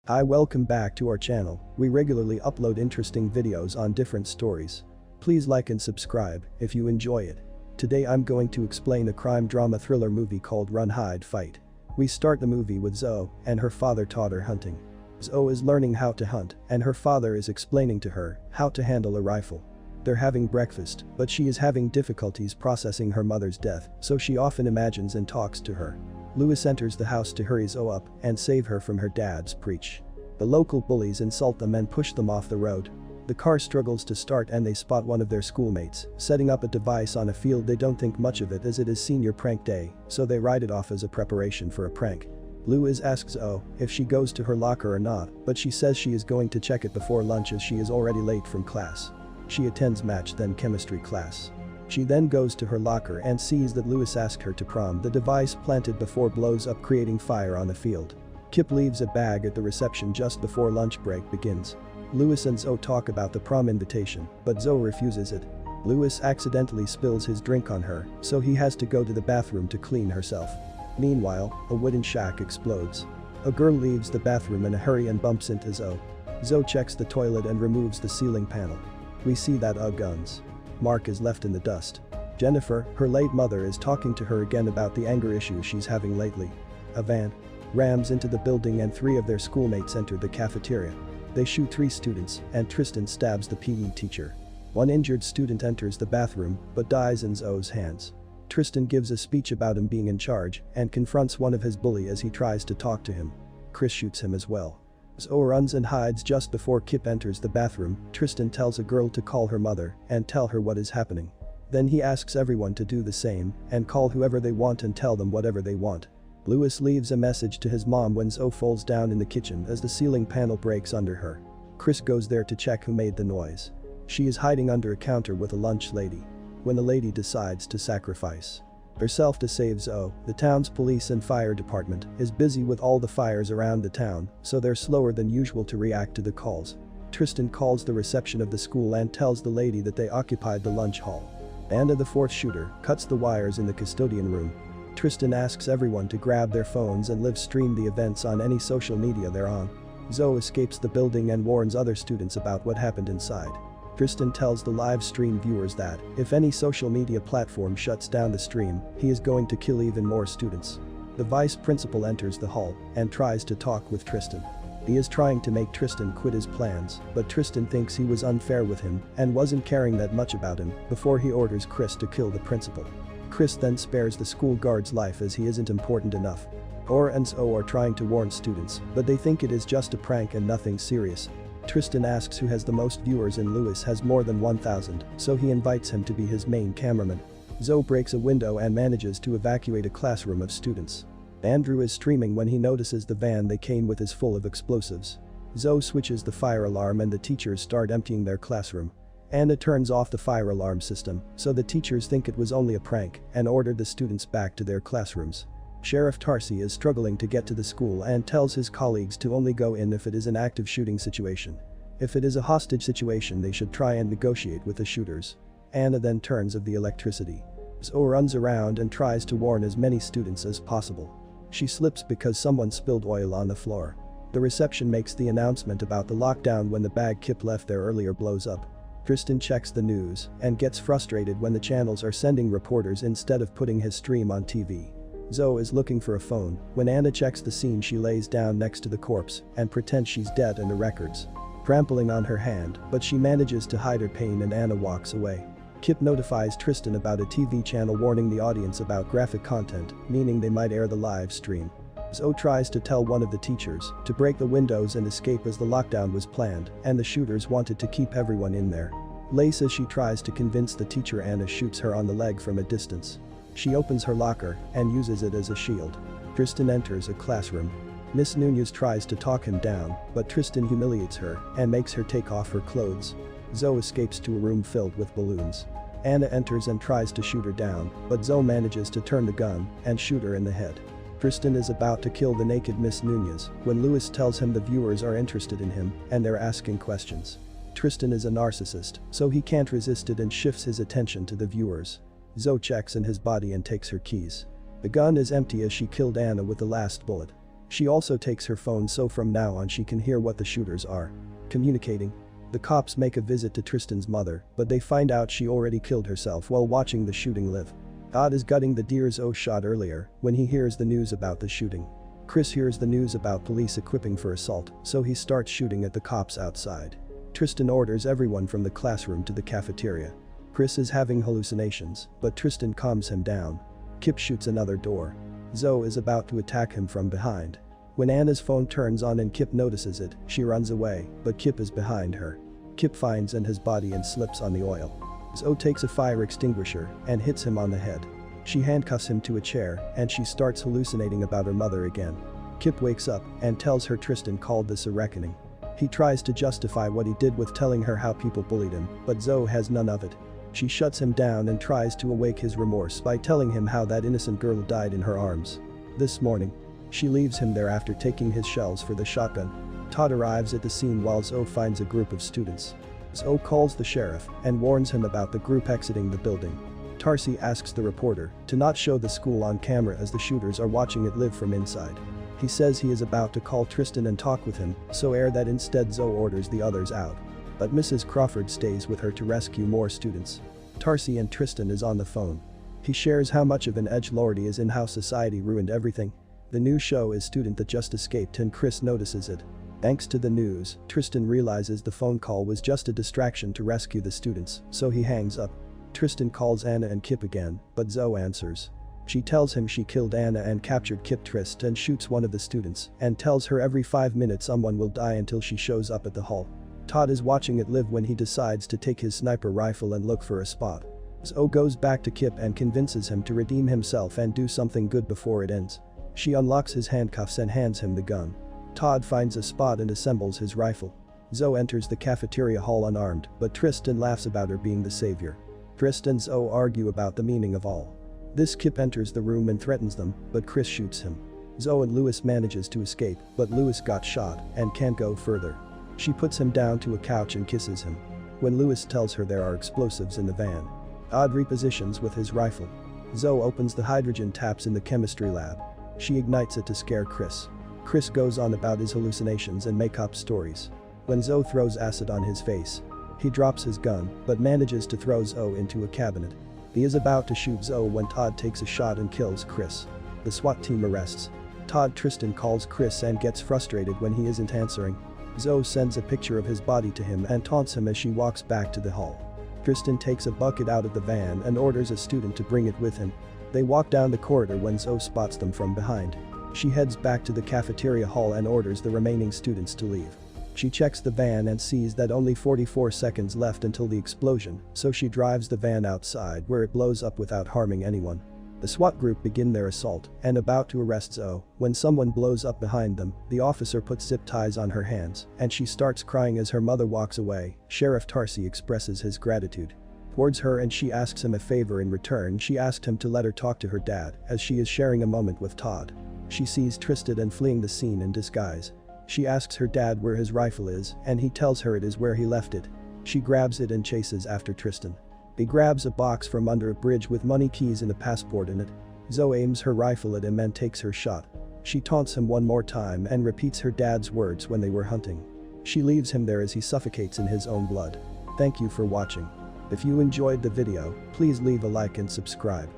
Hi, welcome back to our channel. We regularly upload interesting videos on different stories. Please like and subscribe if you enjoy it. Today I'm going to explain a crime drama thriller movie called Run Hide Fight. We start the movie with Zoe and her father taught her hunting. Zoe is learning how to hunt and her father is explaining to her how to handle a rifle. They're having breakfast, but she is having difficulties processing her mother's death, so she often imagines and talks to her. Louis enters the house to hurry Zoe up and save her from her dad's preach. The local bullies insult them and push them off the road. The car struggles to start and they spot one of their schoolmates setting up a device on a field. They don't think much of it as it is senior prank day, so they write it off as a preparation for a prank. Louis asks Zoe if she goes to her locker or not, but she says she is going to check it before lunch as she is already late from class. She attends match then chemistry class. She then goes to her locker and sees that Louis asked her to prom. The device planted before blows up, creating fire on the field. Kip leaves a bag at the reception just before lunch break begins. Louis and Zoe talk about the prom invitation, but Zoe refuses it. Louis accidentally spills his drink on her, so he has to go to the bathroom to clean herself. Meanwhile, a wooden shack explodes. A girl leaves the bathroom in a hurry and bumps into Zoe. Zoe checks the toilet and removes the ceiling panel. We see that guns. Mark is left in the dust. Jennifer, her late mother, is talking to her again about the anger issues she's having lately. A van rams into the building and 3 of their schoolmates enter the cafeteria. They shoot 3 students and Tristan stabs the PE teacher. 1 injured student enters the bathroom but dies in Zoe's hands. Tristan gives a speech about him being in charge and confronts one of his bullies as he tries to talk to him. Chris shoots him as well. Zoe runs and hides just before Kip enters the bathroom. Tristan tells a girl to call her mother and tell her what is happening. Then he asks everyone to do the same and call whoever they want and tell them whatever they want. Louis leaves a message to his mom when Zoe falls down in the kitchen as the ceiling panel breaks under her. Chris goes there to check who made the noise. She is hiding under a counter with a lunch lady. When the lady decides to sacrifice herself to save Zoe, the town's police and fire department is busy with all the fires around the town, so they're slower than usual to react to the calls. Tristan calls the reception of the school and tells the lady that they occupied the lunch hall. Anna, the 4th shooter, cuts the wires in the custodian room. Tristan asks everyone to grab their phones and live stream the events on any social media they're on. Zoe escapes the building and warns other students about what happened inside. Tristan tells the live stream viewers that if any social media platform shuts down the stream, he is going to kill even more students. The vice principal enters the hall and tries to talk with Tristan. He is trying to make Tristan quit his plans, but Tristan thinks he was unfair with him and wasn't caring that much about him before he orders Chris to kill the principal. Chris then spares the school guard's life as he isn't important enough. Or and Zoe are trying to warn students, but they think it is just a prank and nothing serious. Tristan asks who has the most viewers and Louis has more than 1,000, so he invites him to be his main cameraman. Zoe breaks a window and manages to evacuate a classroom of students. Andrew is streaming when he notices the van they came with is full of explosives. Zoe switches the fire alarm and the teachers start emptying their classroom. Anna turns off the fire alarm system, so the teachers think it was only a prank and order the students back to their classrooms. Sheriff Tarsi is struggling to get to the school and tells his colleagues to only go in if it is an active shooting situation. If it is a hostage situation, they should try and negotiate with the shooters. Anna then turns off the electricity. Zoe runs around and tries to warn as many students as possible. She slips because someone spilled oil on the floor. The reception makes the announcement about the lockdown when the bag Kip left there earlier blows up. Tristan checks the news and gets frustrated when the channels are sending reporters instead of putting his stream on TV. Zoe is looking for a phone when Anna checks the scene. She lays down next to the corpse and pretends she's dead and the records trampling on her hand, but she manages to hide her pain and Anna walks away. Kip notifies Tristan about a TV channel warning the audience about graphic content, meaning they might air the live stream. Zoe tries to tell one of the teachers to break the windows and escape as the lockdown was planned and the shooters wanted to keep everyone in there. Lace, as she tries to convince the teacher, Anna shoots her on the leg from a distance. She opens her locker and uses it as a shield. Tristan enters a classroom. Miss Nunez tries to talk him down, but Tristan humiliates her and makes her take off her clothes. Zoe escapes to a room filled with balloons. Anna enters and tries to shoot her down, but Zoe manages to turn the gun and shoot her in the head. Tristan is about to kill the naked Miss Nunez when Louis tells him the viewers are interested in him and they're asking questions. Tristan is a narcissist, so he can't resist it and shifts his attention to the viewers. Zoe checks in his body and takes her keys. The gun is empty as she killed Anna with the last bullet. She also takes her phone so from now on she can hear what the shooters are communicating. The cops make a visit to Tristan's mother, but they find out she already killed herself while watching the shooting live. Todd is gutting the deer Zoe shot earlier when he hears the news about the shooting. Chris hears the news about police equipping for assault, so he starts shooting at the cops outside. Tristan orders everyone from the classroom to the cafeteria. Chris is having hallucinations, but Tristan calms him down. Kip shoots another door. Zoe is about to attack him from behind. When Anna's phone turns on and Kip notices it, she runs away, but Kip is behind her. Kip finds his body and slips on the oil. Zoe takes a fire extinguisher and hits him on the head. She handcuffs him to a chair and she starts hallucinating about her mother again. Kip wakes up and tells her Tristan called this a reckoning. He tries to justify what he did with telling her how people bullied him, but Zoe has none of it. She shuts him down and tries to awake his remorse by telling him how that innocent girl died in her arms. This morning, she leaves him there after taking his shells for the shotgun. Todd arrives at the scene while Zoe finds a group of students. Zoe calls the sheriff and warns him about the group exiting the building. Tarsi asks the reporter to not show the school on camera as the shooters are watching it live from inside. He says he is about to call Tristan and talk with him, so that instead Zoe orders the others out. But Mrs. Crawford stays with her to rescue more students. Tarsi and Tristan is on the phone. He shares how much of an edgelord he is and how society ruined everything. The new show is student that just escaped and Chris notices it. Thanks to the news, Tristan realizes the phone call was just a distraction to rescue the students, so he hangs up. Tristan calls Anna and Kip again, but Zoe answers. She tells him she killed Anna and captured Kip. Tristan shoots one of the students and tells her every 5 minutes someone will die until she shows up at the hall. Todd is watching it live when he decides to take his sniper rifle and look for a spot. Zoe goes back to Kip and convinces him to redeem himself and do something good before it ends. She unlocks his handcuffs and hands him the gun. Todd finds a spot and assembles his rifle. Zoe enters the cafeteria hall unarmed, but Tristan laughs about her being the savior. Tristan and Zoe argue about the meaning of all this. Kip enters the room and threatens them, but Chris shoots him. Zoe and Lewis manages to escape, but Lewis got shot and can't go further. She puts him down to a couch and kisses him. When Lewis tells her there are explosives in the van, Todd repositions with his rifle. Zoe opens the hydrogen taps in the chemistry lab. She ignites it to scare Chris. Chris goes on about his hallucinations and make-up stories. When Zoe throws acid on his face, he drops his gun but manages to throw Zoe into a cabinet. He is about to shoot Zoe when Todd takes a shot and kills Chris. The SWAT team arrests Todd. Tristan calls Chris and gets frustrated when he isn't answering. Zoe sends a picture of his body to him and taunts him as she walks back to the hall. Tristan takes a bucket out of the van and orders a student to bring it with him. They walk down the corridor when Zoe spots them from behind. She heads back to the cafeteria hall and orders the remaining students to leave. She checks the van and sees that only 44 seconds left until the explosion, so she drives the van outside where it blows up without harming anyone. The SWAT group begin their assault and about to arrest Zoe when someone blows up behind them. The officer puts zip ties on her hands and she starts crying as her mother walks away. Sheriff Tarsi expresses his gratitude towards her and she asks him a favor in return. She asked him to let her talk to her dad as she is sharing a moment with Todd. She sees Tristan and fleeing the scene in disguise. She asks her dad where his rifle is and he tells her it is where he left it. She grabs it and chases after Tristan. He grabs a box from under a bridge with money, keys and a passport in it. Zoe aims her rifle at him and takes her shot. She taunts him one more time and repeats her dad's words when they were hunting. She leaves him there as he suffocates in his own blood. Thank you for watching. If you enjoyed the video, please leave a like and subscribe.